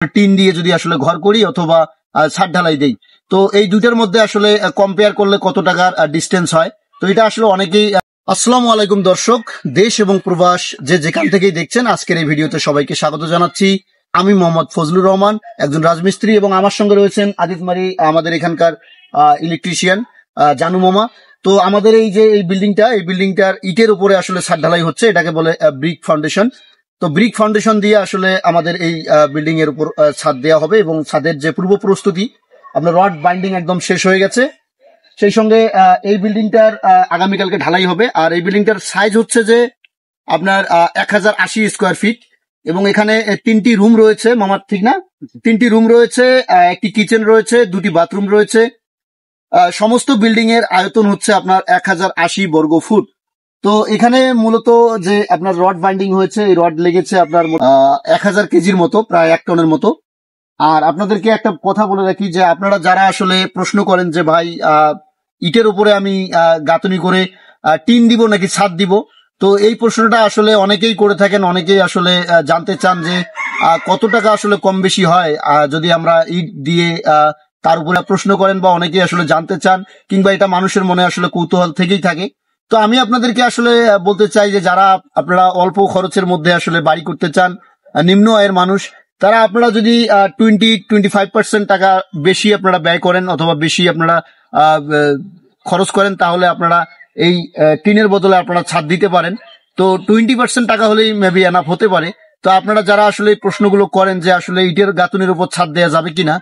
Tin দিয়ে যদি আসলে ঘর করি অথবা ছাদ ঢালাই দেই, তো এই দুইটার মধ্যে আসলে কম্পেয়ার করলে কত টাকার ডিস্টেন্স হয়। তো এটা আসলে অনেকেই। আসসালামু আলাইকুম দর্শক, দেশ এবং প্রবাস যে যেখান থেকেই দেখছেন, আজকের এই ভিডিওতে সবাইকে স্বাগত জানাচ্ছি। আমি মোহাম্মদ ফজলুর রহমান, একজন রাজমিস্ত্রি, এবং আমার সঙ্গে রয়েছেন আজিজ মারি, আমাদের এখানকার ইলেকট্রিশিয়ান জানু মামা। তো আমাদের এই যে এই বিল্ডিংটার ইটের উপরে আসলে ছাদ ঢালাই হচ্ছে, এটাকে বলে ব্রিক ফাউন্ডেশন। তো ব্রিক ফাউন্ডেশন দিয়ে আসলে আমাদের এই বিল্ডিং এর উপর ছাদ দেওয়া হবে, এবং ছাদের যে পূর্ব প্রস্তুতি, আপনার রড বাইন্ডিং একদম শেষ হয়ে গেছে। সেই সঙ্গে এই বিল্ডিংটার আগামীকালকে ঢালাই হবে। আর এই বিল্ডিংটার সাইজ হচ্ছে যে আপনার 1080 স্কোয়ার ফিট, এবং এখানে 3টি রুম রয়েছে মামার, ঠিক না? 3টি রুম রয়েছে, একটি কিচেন রয়েছে, 2টি বাথরুম রয়েছে। সমস্ত বিল্ডিং এর আয়তন হচ্ছে আপনার 1080 বর্গ ফুট। তো এখানে মূলত যে আপনার রড বাইন্ডিং হয়েছে, এই রড লেগেছে আপনার 1000 কেজির মতো, প্রায় 1 টনের মতো। আর আপনাদেরকে একটা কথা বলে রাখি যে আপনারা যারা আসলে প্রশ্ন করেন যে ভাই ইটের উপরে আমি গাঁথনি করে টিন দিব নাকি ছাদ দিব, তো এই প্রশ্নটা আসলে অনেকেই করে থাকেন। অনেকেই আসলে জানতে চান যে কত টাকা আসলে কম বেশি হয় যদি আমরা ইট দিয়ে তার উপরে প্রশ্ন করেন, বা অনেকেই আসলে জানতে চান, কিংবা এটা মানুষের মনে আসলে কৌতূহল থেকেই থাকে। তো আমি আপনাদেরকে আসলে বলতে চাই যে যারা আপনারা অল্প খরচের মধ্যে আসলে বাড়ি করতে চান, নিম্ন আয়ের মানুষ, তারা আপনারা যদি 20-25% টাকা বেশি আপনারা ব্যয় করেন অথবা বেশি আপনারা খরচ করেন, তাহলে আপনারা এই টিনের বদলে আপনারা ছাদ দিতে পারেন। তো 20% টাকা হলেই মেবি এনাফ হতে পারে। তো আপনারা যারা আসলে প্রশ্নগুলো করেন যে আসলে ইটের গাঁথুনির উপর ছাদ দেওয়া যাবে কিনা,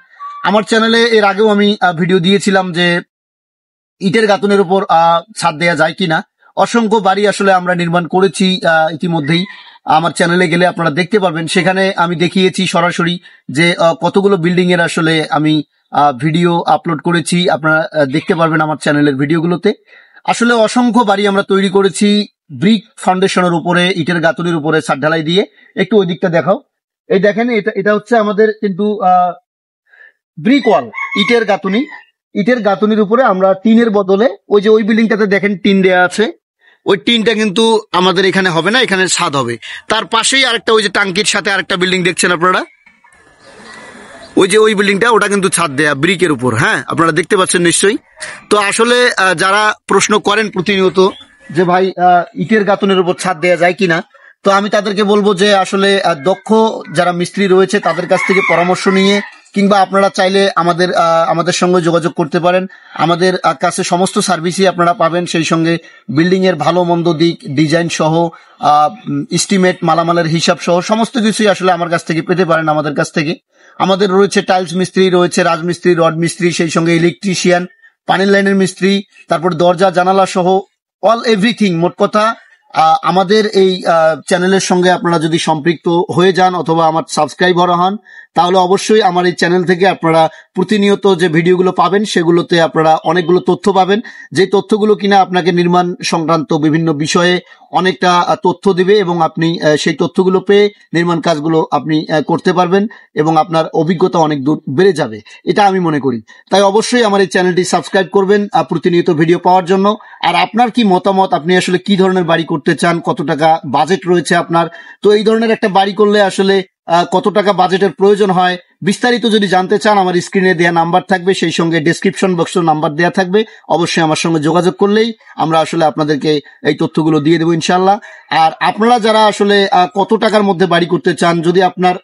আমার চ্যানেলে এর আগেও আমি ভিডিও দিয়েছিলাম যে ইটের গাঁথুনির উপর ছাদ দেওয়া যায় কিনা। অসংখ্য বাড়ি আসলে আমরা নির্মাণ করেছি ইতিমধ্যেই। আমার চ্যানেলে গেলে আপনারা দেখতে পারবেন, সেখানে আমি দেখিয়েছি সরাসরি যে কতগুলো বিল্ডিং এর আসলে আমি ভিডিও আপলোড করেছি। আপনারা দেখতে পারবেন আমার চ্যানেলের ভিডিওগুলোতে। আসলে অসংখ্য বাড়ি আমরা তৈরি করেছি ব্রিক ফাউন্ডেশনের উপরে, ইটের গাঁথুনির উপরে ছাদ ঢালাই দিয়ে। একটু ওই দিকটা দেখাও। এই দেখেন, এটা হচ্ছে আমাদের কিন্তু ব্রিক ওয়াল, ইটের গাঁথুনি। ইটের গাঁথুনির উপরে আমরা টিনের বদলে ওই যে ওই বিল্ডিংটাতে দেখেন টিন দেয়া আছে, ওই টিনটা কিন্তু আমাদের এখানে হবে না, এখানে ছাদ হবে। তার পাশেই আরেকটা, ওই যে টাঙ্কির সাথে আরেকটা বিল্ডিং দেখছেন আপনারা, ওই যে ওই বিল্ডিংটা, ওটা কিন্তু ছাদ দেয়া ব্রিকের উপর। হ্যাঁ, আপনারা দেখতে পাচ্ছেন নিশ্চয়ই। তো আসলে যারা প্রশ্ন করেন প্রতিনিয়ত যে ভাই ইটের গাঁথুনির উপর ছাদ দেয়া যায় কিনা, তো আমি তাদেরকে বলবো যে আসলে দক্ষ যারা মিস্ত্রি রয়েছে তাদের কাছ থেকে পরামর্শ নিয়ে, কিংবা আপনারা চাইলে আমাদের সঙ্গে যোগাযোগ করতে পারেন। আমাদের কাছে সমস্ত সার্ভিসই আপনারা পাবেন, সেই সঙ্গে বিল্ডিং এর ভালো মন্দ দিক, ডিজাইন সহ, এস্টিমেট, মালামালের হিসাব সহ সমস্ত কিছুই আসলে আমার কাছ থেকে পেতে পারেন। আমাদের কাছ থেকে আমাদের রয়েছে টাইলস মিস্ত্রি, রয়েছে রাজমিস্ত্রি, রড মিস্ত্রি, সেই সঙ্গে ইলেকট্রিশিয়ান, পানির লাইনের মিস্ত্রি, তারপর দরজা জানালা সহ অল এভরিথিং। মোট কথা আমাদের এই চ্যানেলের সঙ্গে আপনারা যদি সম্পৃক্ত হয়ে যান অথবা আমার সাবস্ক্রাইবার হন, তাহলে অবশ্যই আমার এই চ্যানেল থেকে আপনারা প্রতিনিয়ত যে ভিডিওগুলো পাবেন, সেগুলোতে আপনারা অনেকগুলো তথ্য পাবেন, যে তথ্যগুলো কিনা আপনাকে নির্মাণ সংক্রান্ত বিভিন্ন বিষয়ে অনেকটা তথ্য দিবে, এবং আপনি সেই তথ্যগুলো পেয়ে নির্মাণ কাজগুলো আপনি করতে পারবেন, এবং আপনার অভিজ্ঞতা অনেক দূর বেড়ে যাবে, এটা আমি মনে করি। তাই অবশ্যই আমার এই চ্যানেলটি সাবস্ক্রাইব করবেন প্রতিনিয়ত ভিডিও পাওয়ার জন্য। আর আপনার কি মতামত, আপনি আসলে কি ধরনের বাড়ি করতে চান, কত টাকা বাজেট রয়েছে আপনার, তো এই ধরনের একটা বাড়ি করলে আসলে কত টাকা বাজেটের প্রয়োজন হয়, বিস্তারিত যদি জানতে চান, আমার স্ক্রিনে দেওয়া নাম্বার থাকবে, সেই সঙ্গে ডেসক্রিপশন বক্সের নাম্বার দেওয়া থাকবে। অবশ্যই আমার সঙ্গে যোগাযোগ করলেই আমরা আসলে আপনাদেরকে এই তথ্যগুলো দিয়ে দেবো ইনশাল্লাহ। আর আপনারা যারা আসলে কত টাকার মধ্যে বাড়ি করতে চান, যদি আপনার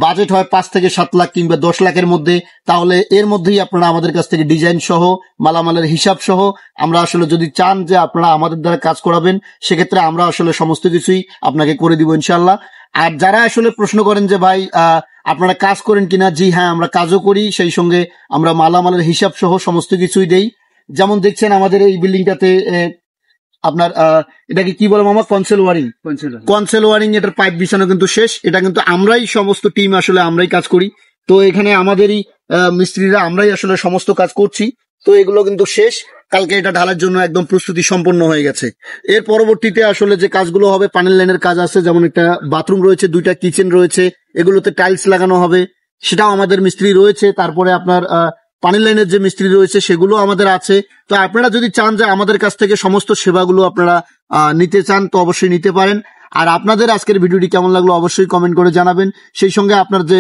বাজেট হয় 5 থেকে 7 লাখ কিংবা 10 লাখের মধ্যে, তাহলে এর মধ্যেই আপনারা আমাদের কাছ থেকে ডিজাইন সহ, মালামালের হিসাব সহ, আমরা আসলে যদি চান যে আপনারা আমাদের দ্বারা কাজ করাবেন, সেক্ষেত্রে আমরা আসলে সমস্ত কিছুই আপনাকে করে দিব ইনশাল্লাহ। আর যারা আসলে প্রশ্ন করেন যে ভাই আপনারা কাজ করেন কিনা, জি হ্যাঁ, আমরা কাজও করি, সেই সঙ্গে আমরা মালামালের হিসাব সহ সমস্ত কিছুই দেই। যেমন দেখছেন আমাদের এই বিল্ডিংটাতে আপনার এটাকে কি বলে মামা, কনসেল ওয়ারিং, এটার পাইপ বিছানো কিন্তু শেষ। এটা কিন্তু আমরাই সমস্ত টিম আসলে আমরাই কাজ করি। তো এখানে আমাদেরই মিস্ত্রিরা, আমরাই আসলে সমস্ত কাজ করছি। তো এগুলো কিন্তু শেষ, কালকে এটা ঢালার জন্য একদম প্রস্তুতি সম্পন্ন হয়ে গেছে। এর পরবর্তীতে আসলে যে কাজগুলো হবে, পানির লাইনের কাজ আছে, যেমন একটা বাথরুম রয়েছে, 2টা কিচেন রয়েছে, এগুলোতে টাইলস লাগানো হবে, সেটাও আমাদের মিস্ত্রি রয়েছে। তারপরে আপনার পানির লাইনের যে মিস্ত্রি রয়েছে সেগুলো আমাদের আছে। তো আপনারা যদি চান যে আমাদের কাছ থেকে সমস্ত সেবাগুলো আপনারা নিতে চান, তো অবশ্যই নিতে পারেন। আর আপনাদের আজকের ভিডিওটি কেমন লাগলো অবশ্যই কমেন্ট করে জানাবেন। সেই সঙ্গে আপনার যে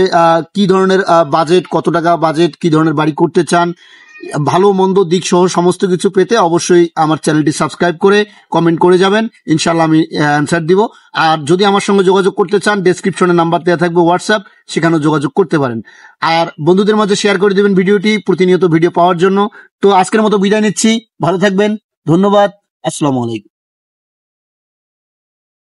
কি ধরনের বাজেট, কত টাকা বাজেট, কি ধরনের বাড়ি করতে চান, ভালো মন্দ দিক সহ সমস্ত কিছু পেতে অবশ্যই আমার চ্যানেলটি সাবস্ক্রাইব করে কমেন্ট করে যাবেন, ইনশাল্লাহ আমি অ্যান্সার দিব। আর যদি আমার সঙ্গে যোগাযোগ করতে চান, ডেসক্রিপশনে নাম্বার দেওয়া থাকবে হোয়াটসঅ্যাপ, সেখানেও যোগাযোগ করতে পারেন। আর বন্ধুদের মাঝে শেয়ার করে দেবেন ভিডিওটি প্রতিনিয়ত ভিডিও পাওয়ার জন্য। তো আজকের মতো বিদায় নিচ্ছি, ভালো থাকবেন, ধন্যবাদ, আসসালামু আলাইকুম।